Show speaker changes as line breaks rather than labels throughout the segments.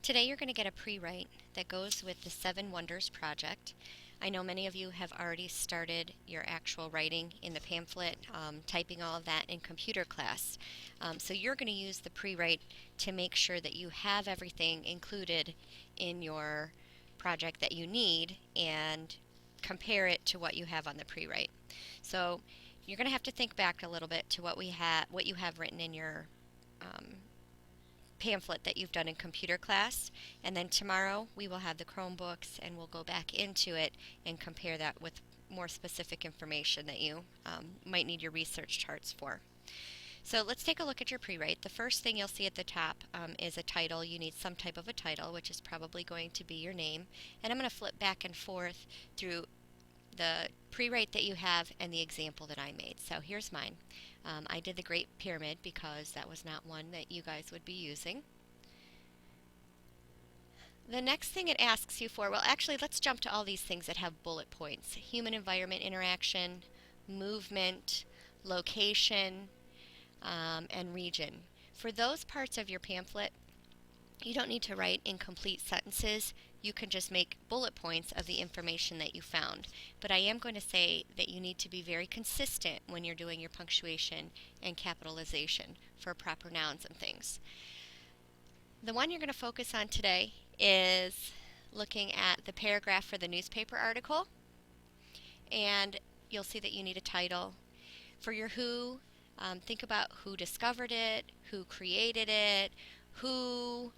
Today you're going to get a pre-write that goes with the Seven Wonders project. I know many of you have already started your actual writing in the pamphlet, typing all of that in computer class. So you're going to use the pre-write to make sure that you have everything included in your project that you need and compare it to what you have on the pre-write. So you're going to have to think back a little bit to what you have written in your um, pamphlet that you've done in computer class, and then tomorrow we will have the Chromebooks and we'll go back into it and compare that with more specific information that you might need your research charts for. So let's take a look at your pre-write. The first thing you'll see at the top is a title. You need some type of a title, which is probably going to be your name. And I'm going to flip back and forth through the pre-write that you have and the example that I made. So here's mine. I did the Great Pyramid because that was not one that you guys would be using. The next thing it asks you for, well, actually, let's jump to all these things that have bullet points. Human environment interaction, movement, location, and region. For those parts of your pamphlet, you don't need to write in complete sentences. You can just make bullet points of the information that you found. But I am going to say that you need to be very consistent when you're doing your punctuation and capitalization for proper nouns and things. The one you're going to focus on today is looking at the paragraph for the newspaper article. And you'll see that you need a title. For your who, think about who discovered it, who created it, who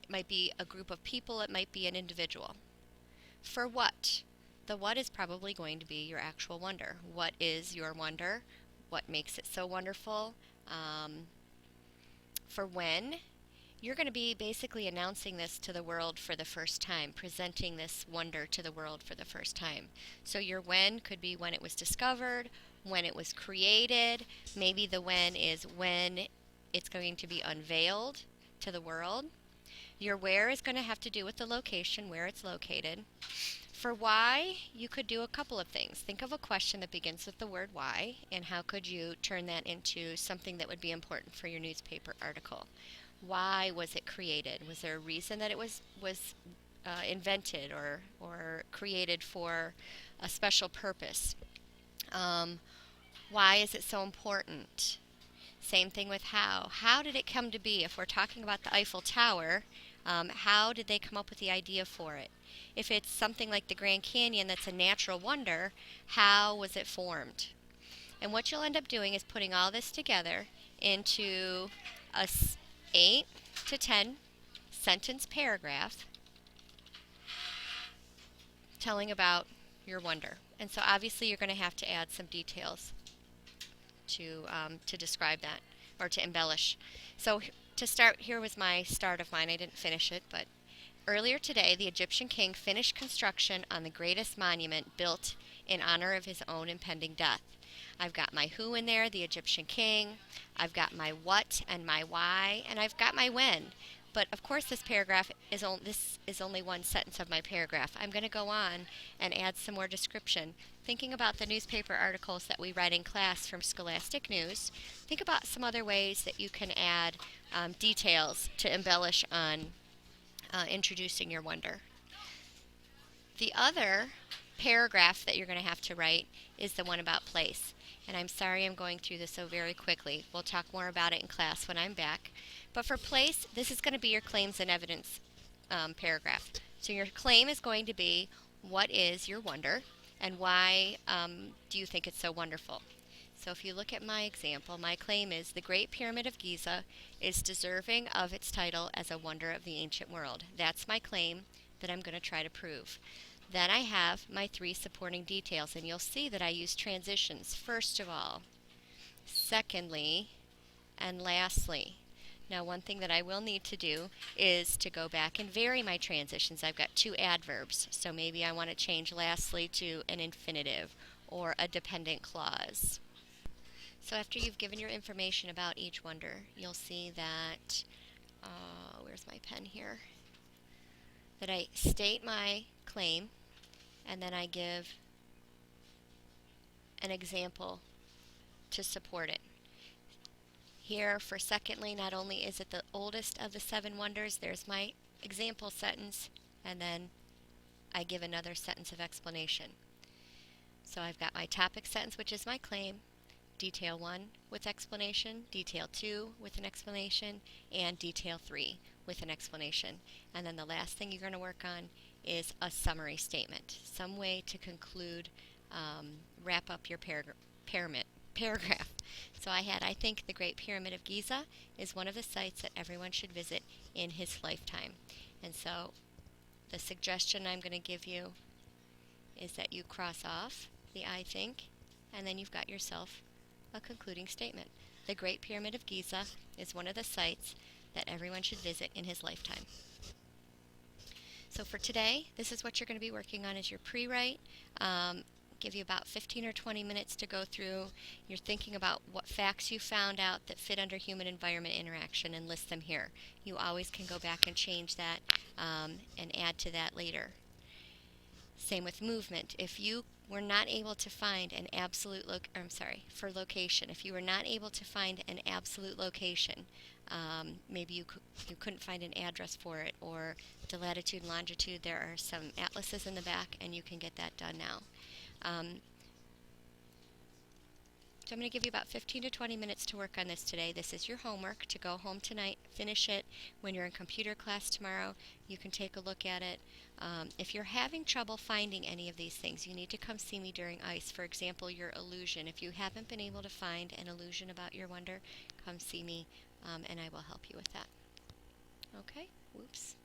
might be a group of people, it might be an individual. For what, the what is probably going to be your actual wonder. What is your wonder? What makes it so wonderful? For when, you're going to be basically announcing this to the world for the first time, presenting this wonder to the world for the first time. So your when could be when it was discovered, when it was created. Maybe the when is when it's going to be unveiled to the world. Your where is going to have to do with the location, where it's located. For why, you could do a couple of things. Think of a question that begins with the word why, and how could you turn that into something that would be important for your newspaper article. Why was it created? Was there a reason that it was invented or created for a special purpose? Why is it so important? Same thing with how. How did it come to be? If we're talking about the Eiffel Tower, how did they come up with the idea for it? If it's something like the Grand Canyon that's a natural wonder, how was it formed? And what you'll end up doing is putting all this together into a 8 to 10 sentence paragraph telling about your wonder. And so obviously you're going to have to add some details to describe that or to embellish. So to start, here was my start of mine. I didn't finish it, but earlier today, the Egyptian king finished construction on the greatest monument built in honor of his own impending death. I've got my who in there, the Egyptian king. I've got my what and my why, and I've got my when. But of course, this is only one sentence of my paragraph. I'm going to go on and add some more description. Thinking about the newspaper articles that we read in class from Scholastic News, think about some other ways that you can add details to embellish on introducing your wonder. The other paragraph that you're going to have to write is the one about place. And I'm sorry I'm going through this so very quickly. We'll talk more about it in class when I'm back. But for place, this is going to be your claims and evidence paragraph. So your claim is going to be, what is your wonder and why do you think it's so wonderful? So if you look at my example, my claim is the Great Pyramid of Giza is deserving of its title as a wonder of the ancient world. That's my claim that I'm going to try to prove. Then I have my 3 supporting details, and you'll see that I use transitions first of all, secondly, and lastly. Now, one thing that I will need to do is to go back and vary my transitions. I've got 2 adverbs, so maybe I want to change lastly to an infinitive or a dependent clause. So after you've given your information about each wonder, you'll see that, where's my pen here? That I state my claim, and then I give an example to support it. Here for secondly, not only is it the oldest of the seven wonders, there's my example sentence, and then I give another sentence of explanation. So I've got my topic sentence, which is my claim, detail 1 with explanation, detail 2 with an explanation, and detail 3 with an explanation. And then the last thing you're going to work on is a summary statement, some way to conclude, wrap up your paragraph. So I think the Great Pyramid of Giza is one of the sites that everyone should visit in his lifetime. And so the suggestion I'm going to give you is that you cross off the I think, and then you've got yourself a concluding statement. The Great Pyramid of Giza is one of the sites that everyone should visit in his lifetime. So for today, this is what you're going to be working on as your pre-write. Give you about 15 or 20 minutes to go through. You're thinking about what facts you found out that fit under human-environment interaction and list them here. You always can go back and change that and add to that later. Same with movement. If you were not able to find an absolute for location, if you were not able to find an absolute location, maybe you couldn't find an address for it, or the latitude and longitude, there are some atlases in the back, and you can get that done now. So I'm going to give you about 15 to 20 minutes to work on this today. This is your homework to go home tonight, finish it. When you're in computer class tomorrow, you can take a look at it. If you're having trouble finding any of these things, you need to come see me during ICE. For example, your illusion. If you haven't been able to find an illusion about your wonder, come see me, and I will help you with that. Okay? Whoops.